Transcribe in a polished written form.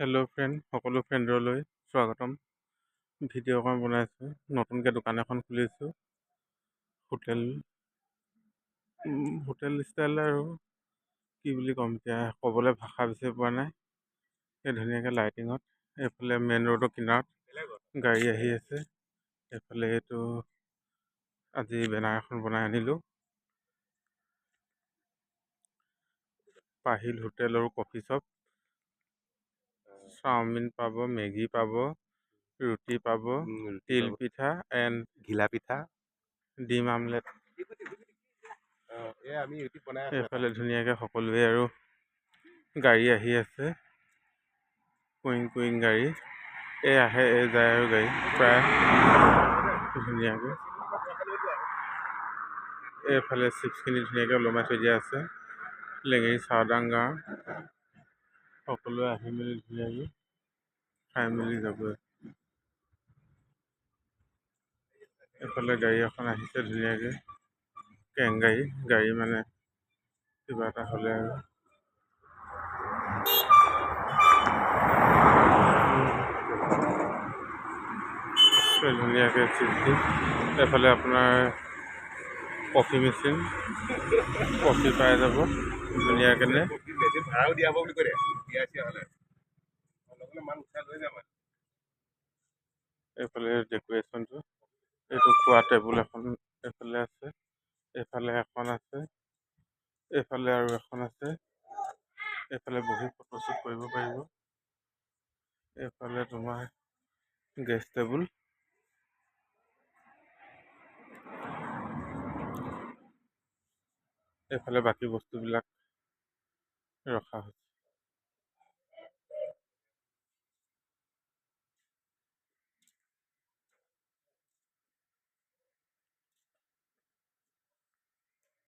Hello' friend, সকলো ফ্ৰেণ্ডলৈ স্বাগতম। Video' অকণ বনাইছোঁ। নতুনকৈ দোকান এখন খুলিছোঁ। হোটেল ষ্টাইল আৰু কি বুলি ক'ম, এতিয়া ক'বলৈ ভাষা বিচাৰি পোৱা নাই। এই ধুনীয়াকৈ লাইটিঙত এইফালে মেইন ৰোডৰ কিনাৰত গাড়ী আহি আছে। এইফালে এইটো আজি বেনাৰ এখন বনাই আনিলোঁ। পাহিল হোটেল আৰু কফি শ্বপ। চাওমিন পাব, মেগী পাব, ৰুটি পাব, তিল পিঠা এণ্ড ঘিলা পিঠা, ডিম আমলেট। এইফালে ধুনীয়াকৈ সকলোৱে আৰু গাড়ী আহি আছে। কুইং গাড়ী এই আহে এই যায় আৰু গাড়ী প্ৰায় ধুনীয়াকৈ। এইফালে চিপছখিনি ধুনীয়াকৈ ওলমাই থৈ দিয়া আছে। লেঙেৰী চাওদাং গাঁও সকলোৱে আহি মেলি ধুনীয়াকৈ খাই মেলি যাবই। এইফালে গাড়ী এখন আহিছে ধুনীয়াকৈ, গাড়ী মানে কিবা এটা হ'লে আৰু ধুনীয়াকৈ চিঠি। এইফালে আপোনাৰ কফি মেচিন, কফি পাই যাব ধুনীয়াকৈ। এইফালে ডেক'ৰেশ্যনটো, এইটো খোৱা টেবুল এখন এইফালে আছে, এইফালে এখন আছে, এইফালে আৰু এখন আছে। এইফালে বহি ফটোশ্বুট কৰিব পাৰিব। এইফালে তোমাৰ গেষ্ট টেবুল। এইফালে বাকী বস্তুবিলাক ৰখা হৈছে।